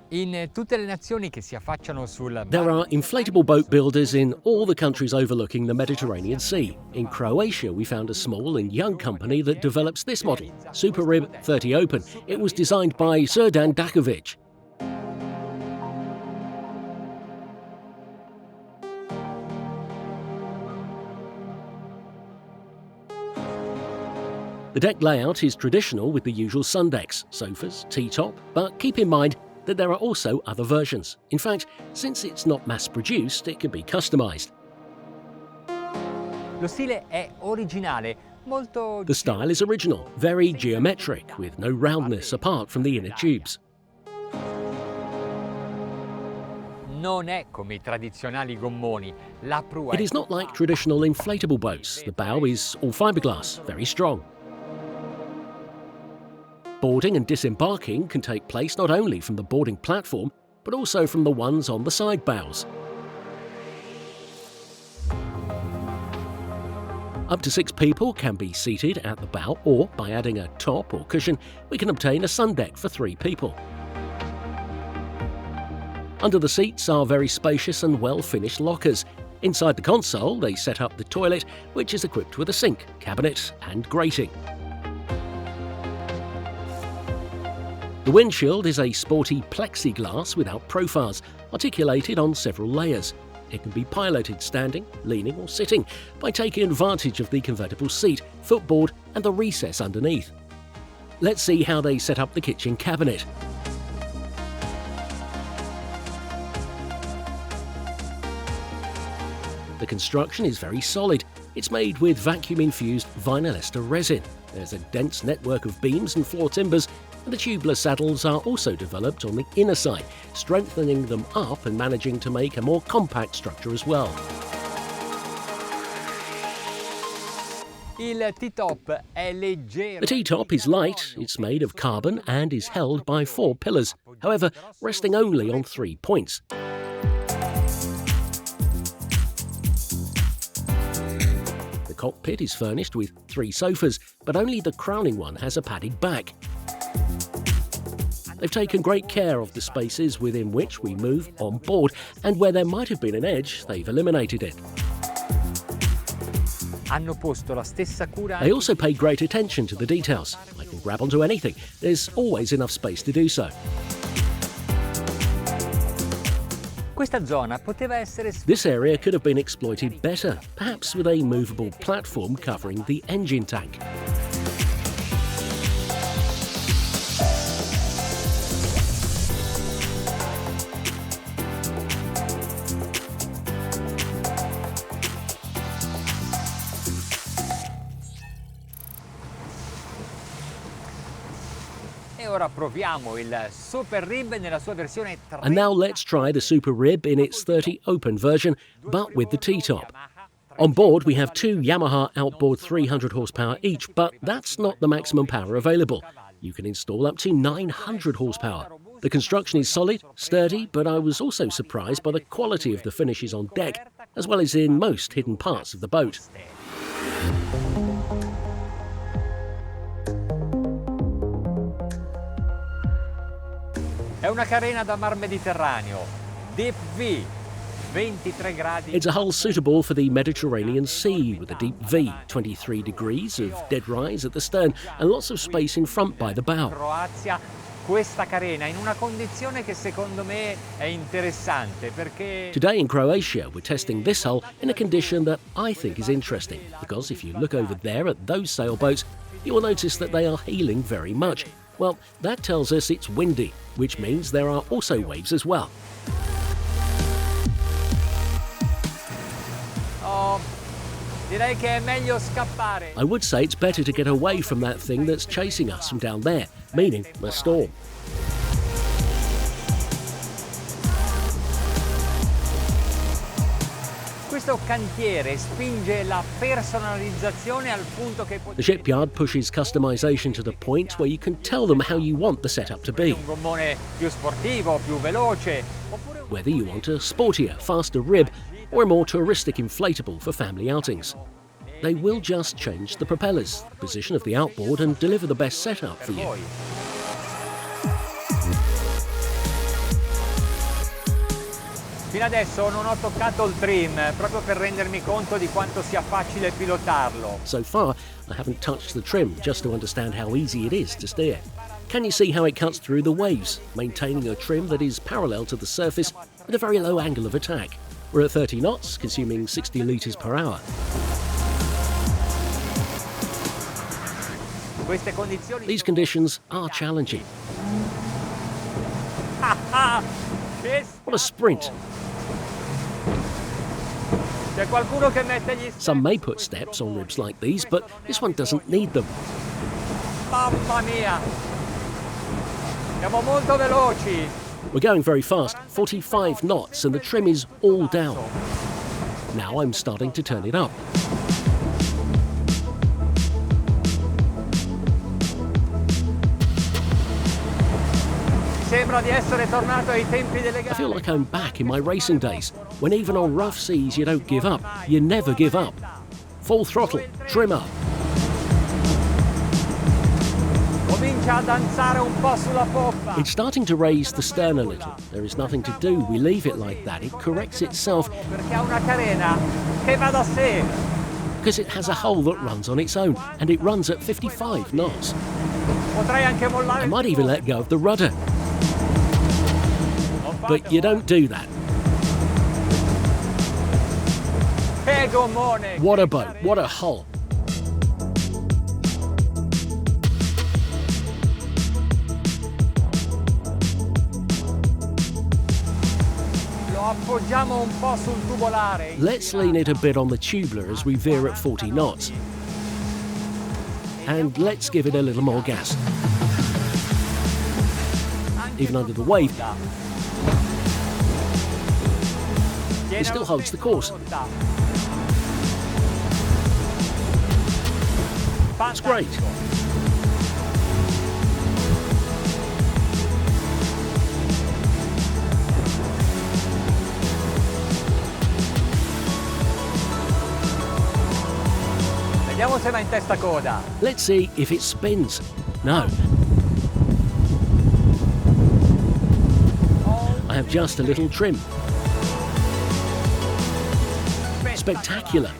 In tutte le nazioni che si affacciano sul There are inflatable boat builders in all the countries overlooking the Mediterranean Sea. In Croatia, we found a small and young company that develops this model, superRIB 30 Open. It was designed by Srdan Dakovic. The deck layout is traditional with the usual sun decks, sofas, T-top, but keep in mind that there are also other versions. In fact, since it's not mass-produced, it can be customized. Lo stile è originale, molto. The style is original, very geometric, with no roundness apart from the inner tubes. Non è come I tradizionali gommoni. La prua It is not like traditional inflatable boats. The bow is all fiberglass, very strong. Boarding and disembarking can take place not only from the boarding platform, but also from the ones on the side bows. Up to 6 people can be seated at the bow, or by adding a top or cushion, we can obtain a sun deck for 3 people. Under the seats are very spacious and well-finished lockers. Inside the console, they set up the toilet, which is equipped with a sink, cabinet and grating. The windshield is a sporty plexiglass without profiles, articulated on several layers. It can be piloted standing, leaning or sitting by taking advantage of the convertible seat, footboard and the recess underneath. Let's see how they set up the kitchen cabinet. The construction is very solid. It's made with vacuum-infused vinyl ester resin. There's a dense network of beams and floor timbers, and the tubular saddles are also developed on the inner side, strengthening them up and managing to make a more compact structure as well. Il T-top è leggero. The T-top is light, it's made of carbon and is held by 4 pillars, however, resting only on 3 points. The cockpit is furnished with 3 sofas, but only the crowning one has a padded back. They've taken great care of the spaces within which we move on board, and where there might have been an edge, they've eliminated it. Hanno posto la stessa cura. They also pay great attention to the details. I can grab onto anything. There's always enough space to do so. Questa zona poteva essere. This area could have been exploited better, perhaps with a movable platform covering the engine tank. E ora proviamo il superRIB nella sua versione 3. And now let's try the superRIB in its 30 Open version, but with the T-top. On board we have 2 Yamaha outboard 300 horsepower each, but that's not the maximum power available. You can install up to 900 horsepower. The construction is solid, sturdy, but I was also surprised by the quality of the finishes on deck, as well as in most hidden parts of the boat. È una carena da Mar Mediterraneo, Deep V, 23 gradi. It's a hull suitable for the Mediterranean Sea, with a deep V, 23 degrees of dead rise at the stern, and lots of space in front by the bow. Croazia, questa carena in una condizione che secondo me è interessante perché. Today in Croatia, we're testing this hull in a condition that I think is interesting, because if you look over there at those sailboats, you will notice that they are heeling very much. Well, that tells us it's windy, which means there are also waves as well. Oh, direi che è meglio scappare. I would say it's better to get away from that thing that's chasing us from down there, meaning a storm. Questo cantiere spinge la personalizzazione al punto che The shipyard pushes customization to the point where you can tell them how you want the setup to be. un gommone più sportivo, più veloce, oppure Whether you want a sportier, faster rib or a more touristic inflatable for family outings. They will just change the propellers, the position of the outboard and deliver the best setup for you. voi. Fino adesso non ho toccato il trim, proprio per rendermi conto di quanto sia facile pilotarlo. So far, I haven't touched the trim just to understand how easy it is to steer. Can you see how it cuts through the waves, maintaining a trim that is parallel to the surface at a very low angle of attack? We're at 30 knots, consuming 60 litres per hour. These conditions are challenging. What a sprint! Some may put steps on ribs like these, but this one doesn't need them. Mamma mia! Siamo molto veloci! We're going very fast, 45 knots, and the trim is all down. Now I'm starting to turn it up. I feel like I'm back in my racing days, when even on rough seas you don't give up. You never give up. Full throttle, trim up. It's starting to raise the stern a little. There is nothing to do. We leave it like that. It corrects itself because it has a hull that runs on its own, and it runs at 55 knots. I might even let go of the rudder. But you don't do that. What a boat, what a hull. Let's lean it a bit on the tubular as we veer at 40 knots. And let's give it a little more gas. Even under the wave, it still holds the course. That's great. Let's see if it spins. No. I have just a little trim. Spectacular.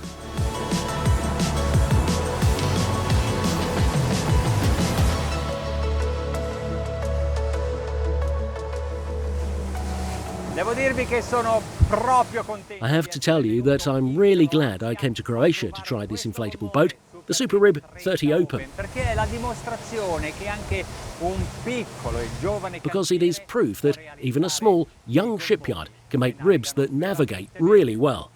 I have to tell you that I'm really glad I came to Croatia to try this inflatable boat, the superRIB 30 Open, because it is proof that even a small, young shipyard can make ribs that navigate really well.